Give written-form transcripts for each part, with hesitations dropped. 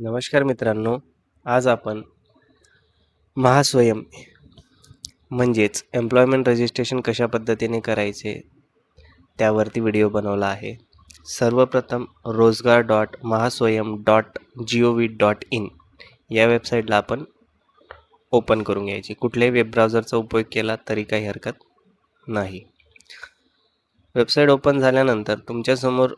नमस्कार मित्रांनो, आज आपण महास्वयम म्हणजेच एम्प्लॉयमेंट रजिस्ट्रेशन कशा पद्धतीने करायचे त्यावरती व्हिडिओ बनवला आहे. सर्वप्रथम rozgar.mahaswayam.gov.in या वेबसाईटला आपण ओपन करून घ्यायची. कुठल्याही वेब ब्राउझरचा उपयोग केला तरी काही हरकत नाही. वेबसाईट ओपन झाल्यानंतर तुमच्यासमोर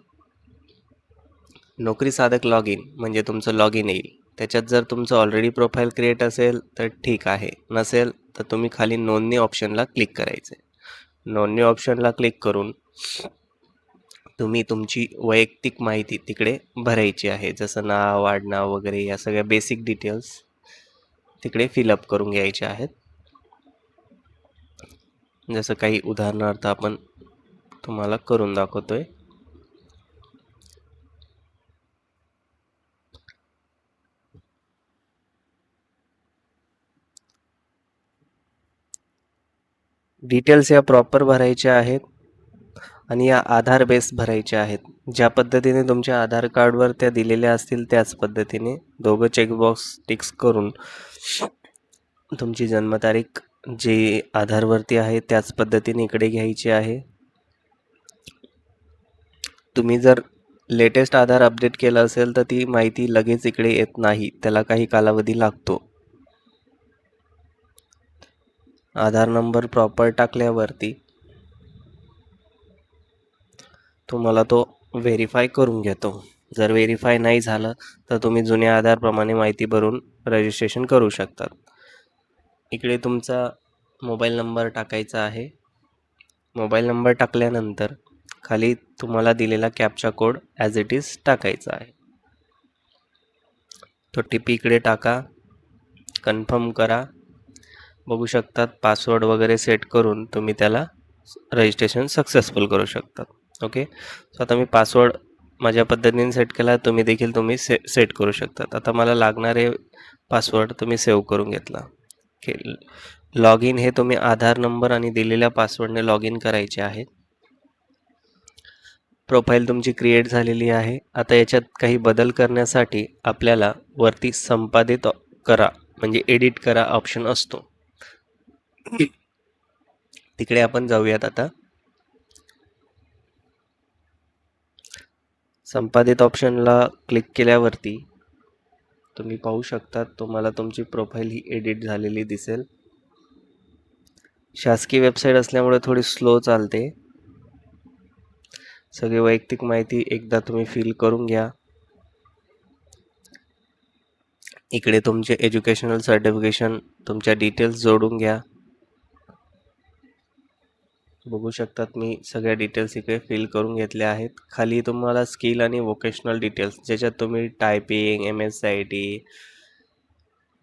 नोकरी साधक लॉग इन म्हणजे तुमचं लॉग इन येईल. त्याच्यात जर तुमचं ऑलरेडी प्रोफाईल क्रिएट असेल तर ठीक आहे, नसेल तर तुम्ही खाली नोंदणी ऑप्शनला क्लिक करायचे. नोंदणी ऑप्शनला क्लिक करून तुम्ही तुमची वैयक्तिक माहिती तिकडे भरायची आहे, जसं नाव, आडनाव वगैरे या सगळ्या बेसिक डिटेल्स तिकडे फिलअप करून घ्यायचे आहेत. जसं काही उदाहरणार्थ आपण तुम्हाला करून दाखवतोय. डिटेल्स या प्रॉपर भरायच्या आहेत आणि या आधार बेस भरायचे आहेत. ज्या पद्धतीने तुमच्या आधार कार्डवर त्या दिलेल्या असतील त्याच पद्धतीने दोघं चेकबॉक्स टिक्स करून तुमची जन्मतारीख जी आधारवरती आहे त्याच पद्धतीने इकडे घ्यायची आहे. तुम्ही जर लेटेस्ट आधार अपडेट केलं असेल तर ती माहिती लगेच इकडे येत नाही, त्याला काही कालावधी लागतो. आधार नंबर प्रॉपर टाकल्यावरती तुम्हाला तो व्हेरीफाय करून घेतो. जर व्हेरीफाय नाही झालं तर तुम्ही जुन्या आधारप्रमाणे माहिती भरून रजिस्ट्रेशन करू शकतात. इकडे तुमचा मोबाईल नंबर टाकायचा आहे. मोबाईल नंबर टाकल्यानंतर खाली तुम्हाला दिलेला captcha code as it is टाकायचा आहे. तो टीपी इकडे टाका, कन्फर्म करा. बघू शकतात पासवर्ड वगैरे सेट करून तुम्ही त्याला रजिस्ट्रेशन सक्सेसफुल करू शकतात. ओके, सो आता मी पासवर्ड माझ्या पद्धतीने सेट केला, तुम्ही सेट करू शकतात. आता मला लागणारे पासवर्ड तुम्ही सेव्ह करून घेतला. ओके, लॉग इन हे तुम्ही आधार नंबर आणि दिलेल्या पासवर्डने लॉग इन करायचे आहे. प्रोफाईल तुमची क्रिएट झालेली आहे. आता याच्यात काही बदल करण्यासाठी आपल्याला वरती संपादित करा म्हणजे एडिट करा ऑप्शन असतो, तिकडे आपण जाऊयात. आता संपादित ऑप्शनला क्लिक केल्यावरती तुम्ही पाहू शकता तुम्हाला तुमची प्रोफाईल ही एडिट झालेली दिसेल. शासकीय वेबसाईट असल्यामुळे थोडी स्लो चालते. सगळी वैयक्तिक माहिती एकदा तुम्ही फिल करून घ्या. इकडे तुमचे एज्युकेशनल सर्टिफिकेशन, तुमच्या डिटेल्स जोडून घ्या. बघू शकतात मी सगळ्या डिटेल्स इकडे फिल करून घेतल्या आहेत. खाली तुम्हाला स्किल आणि वोकेशनल डिटेल्स ज्याच्यात तुम्ही टायपिंग, MSIT,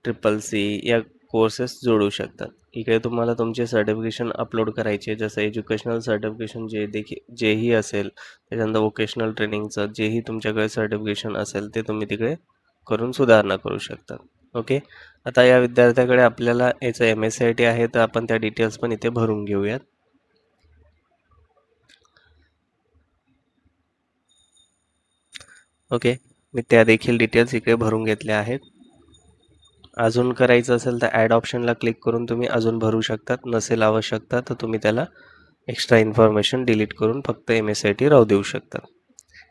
CCC या कोर्सेस जोडू शकतात. इकडे तुम्हाला तुमचे सर्टिफिकेशन अपलोड करायचे, जसं एज्युकेशनल सर्टिफिकेशन जेही असेल, त्याच्यानंतर वोकेशनल ट्रेनिंगचं जेही तुमच्याकडे सर्टिफिकेशन असेल ते तुम्ही तिकडे करून सुधारणा करू शकतात. ओके, आता या विद्यार्थ्याकडे आपल्याला याचं MSIT आहे तर आपण त्या डिटेल्स पण इथे भरून घेऊयात. ओके, मी त्या देखील डिटेल्स इकडे भरून घेतल्या आहेत. अजून करायचं असेल तर ॲड ऑप्शनला क्लिक करून तुम्ही अजून भरू शकतात. नसेल आवश्यकता तर तुम्ही त्याला एक्स्ट्रा इन्फॉर्मेशन डिलीट करून फक्त MSIT राहू देऊ शकतात,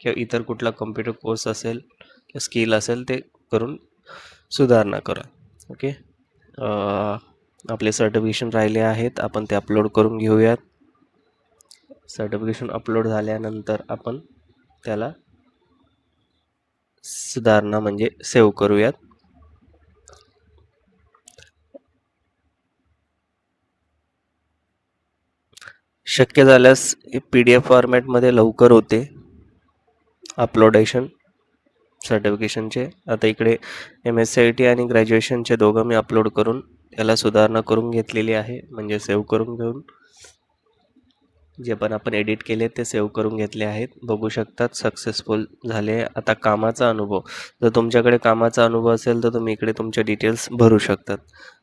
किंवा इतर कुठला कम्प्युटर कोर्स असेल किंवा स्किल असेल ते करून सुधारणा करा. ओके, आपले सर्टिफिकेशन राहिले आहेत, आपण ते अपलोड करून घेऊयात. सर्टिफिकेशन अपलोड झाल्यानंतर आपण त्याला सुधारणा म्हणजे सेव्ह करूयात. शक्य झाल्यास PDF फॉर्मॅटमध्ये लवकर होते अपलोडेशन सर्टिफिकेशनचे. आता इकडे MSIT आणि ग्रॅज्युएशनचे दोघं मी अपलोड करून त्याला सुधारणा करून घेतलेली आहे, म्हणजे सेव्ह करून घेऊन जे पण आपण एडिट केले ते सेव्ह करून घेतले आहेत. बघू शकतात सक्सेसफुल झाले. आता कामाचा अनुभव, जर तुमच्याकडे कामाचा अनुभव असेल तर तुम्ही इकडे तुमचे डिटेल्स भरू शकतात.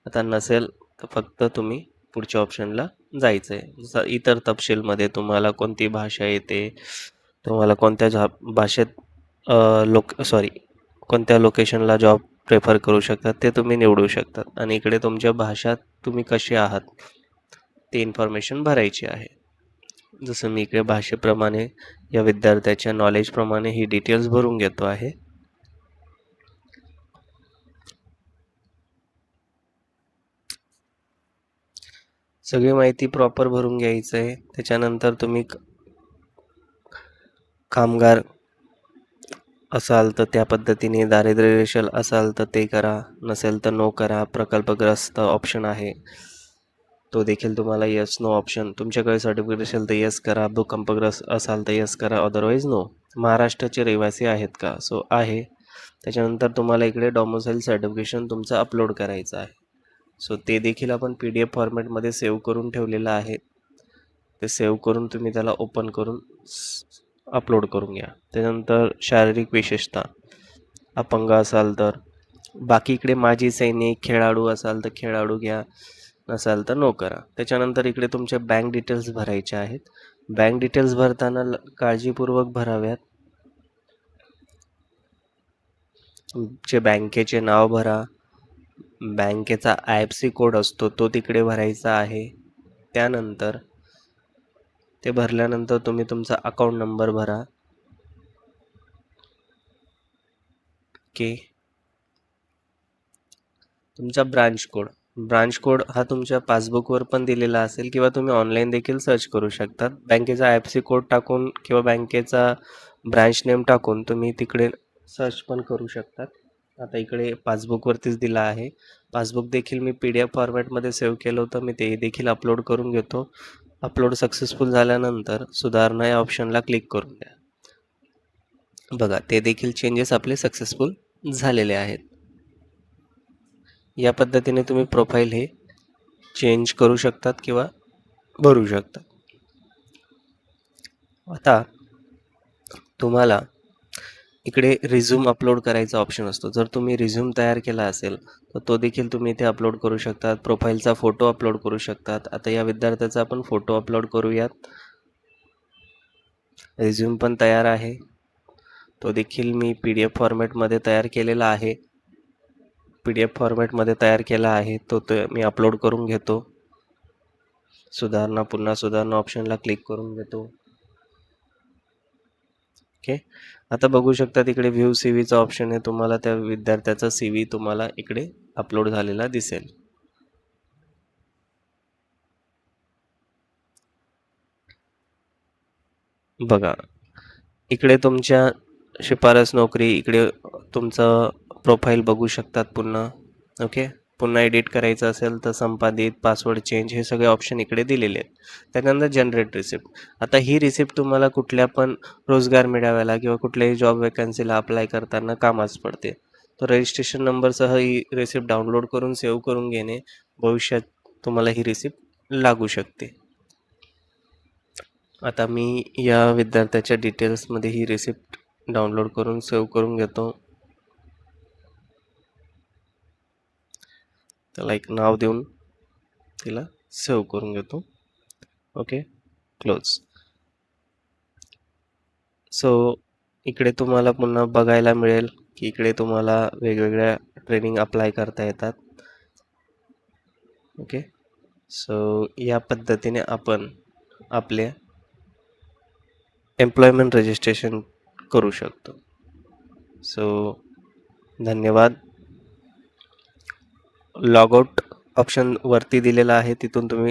आता नसेल तर फक्त तुम्ही पुढच्या ऑप्शनला जायचं आहे. जसं इतर तपशीलमध्ये तुम्हाला कोणती भाषा येते, तुम्हाला कोणत्या भाषेत कोणत्या लोकेशनला जॉब प्रेफर करू शकतात ते तुम्ही निवडू शकतात आणि इकडे तुमच्या भाषात तुम्ही कसे आहात ते इन्फॉर्मेशन भरायची आहे. जसं मी इकडे भाषेप्रमाणे या विद्यार्थ्याच्या नॉलेजप्रमाणे ही डिटेल्स भरून घेतो आहे. सगळी माहिती प्रॉपर भरून घ्यायचं आहे. त्याच्यानंतर तुम्ही कामगार असाल तर त्या पद्धतीने, दारिद्र्य रेषेल असाल तर ते करा, नसेल तर नो करा. प्रकल्पग्रस्त ऑप्शन आहे तो देखील तुम्हाला यस नो ऑप्शन. तुमच्याकडे सर्टिफिकेट असेल तर यस करा, भूकंपग्रस्त असाल तर यस करा, अदरवाईज नो. महाराष्ट्राचे रहिवासी आहेत का? सो आहे. त्याच्यानंतर तुम्हाला इकडे डॉमिसाईल सर्टिफिकेशन तुमचं अपलोड करायचं आहे. सो ते देखील आपण PDF फॉर्मॅटमध्ये सेव्ह करून ठेवलेलं आहे. ते सेव्ह करून तुम्ही त्याला ओपन करून अपलोड करून घ्या. त्यानंतर शारीरिक विशेषता, अपंग असाल तर, बाकी इकडे माजी सैनिक, खेळाडू असाल तर खेळाडू घ्या, नसाल तर नो करा. त्याच्यानंतर इकडे तुमचे बँक डिटेल्स भरायचे आहेत. बँक डिटेल्स भरताना काळजीपूर्वक भराव्यात. तुमचे बँकेचे नाव भरा, बँकेचा IFSC कोड असतो तो तिकडे भरायचा आहे. त्यानंतर ते भरल्यानंतर तुम्ही तुमचा अकाउंट नंबर भरा. ओके. तुमचा ब्रांच कोड हा तुमच्या पासबुकवर पण दिलेला असेल किंवा तुम्ही ऑनलाईन देखील सर्च करू शकता. बँकेचा IFSC कोड टाकून किंवा बँकेचा ब्रांच नेम टाकून तुम्ही तिकडे सर्च पण करू शकतात. आता इकडे पासबुकवरतीच दिला आहे. पासबुक देखील मी PDF फॉर्मॅटमध्ये सेव्ह केलं होतं. मी ते देखील अपलोड करून घेतो. अपलोड सक्सेसफुल झाल्यानंतर सुधारणा या ऑप्शनला क्लिक करून द्या. बघा, ते देखील चेंजेस आपले सक्सेसफुल झालेले आहेत. या पद्धतीने तुम्ही प्रोफाईल हे चेंज करू शकतात किंवा भरू शकतात. आता तुम्हाला इकडे रिझ्यूम अपलोड करायचा ऑप्शन असतो. जर तुम्ही रिझ्यूम तयार केला असेल तर तो देखील तुम्ही इथे अपलोड करू शकतात. प्रोफाईलचा फोटो अपलोड करू शकतात. आता या विद्यार्थ्याचा आपण फोटो अपलोड करूयात. रिझ्यूम पण तयार आहे, तो देखील मी PDF फॉर्मॅटमध्ये तयार केलेला आहे. PDF फॉर्मॅटमध्ये तयार केला आहे तो मी अपलोड करून घेतो. पुन्हा सुधारणा ऑप्शनला क्लिक करून घेतो. ओके. आता बघू शकता तिकडे व्ह्यू CVचा ऑप्शन आहे. तुम्हाला त्या विद्यार्थ्याचा CV तुम्हाला इकडे अपलोड झालेला दिसेल. बघा, इकडे तुमच्या शिफारस नोकरी, इकडे तुमचं प्रोफाईल बघू शकतात पुन्हा. ओके. पुन्हा एडिट करायचं असेल तर संपादित, पासवर्ड चेंज, हे सगळे ऑप्शन इकडे दिलेले आहेत. त्यानंतर जनरेट रिसिप्ट. आता ही रिसिप्ट तुम्हाला कुठल्या पण रोजगार मेळाव्याला किंवा कुठल्याही जॉब वॅकन्सीला अप्लाय करताना कामाच पडते. तर रजिस्ट्रेशन नंबरसह ही रिसिप्ट डाउनलोड करून सेव्ह करून घेणे, भविष्यात तुम्हाला ही रिसिप्ट लागू शकते. आता मी या विद्यार्थ्याच्या डिटेल्समध्ये ही रिसिप्ट डाउनलोड करून सेव्ह करून घेतो. त्याला एक नाव देऊन तिला सेव्ह करून घेतो. Okay, close. सो इकडे तुम्हाला पुन्हा बघायला मिळेल की इकडे तुम्हाला वेगवेगळ्या ट्रेनिंग अप्लाय करता येतात. ओके. सो या पद्धतीने आपण आपले एम्प्लॉयमेंट रजिस्ट्रेशन करू शकतो. सो धन्यवाद. लॉगआउट ऑप्शन वरती दिलेला आहे, तिथून तुम्ही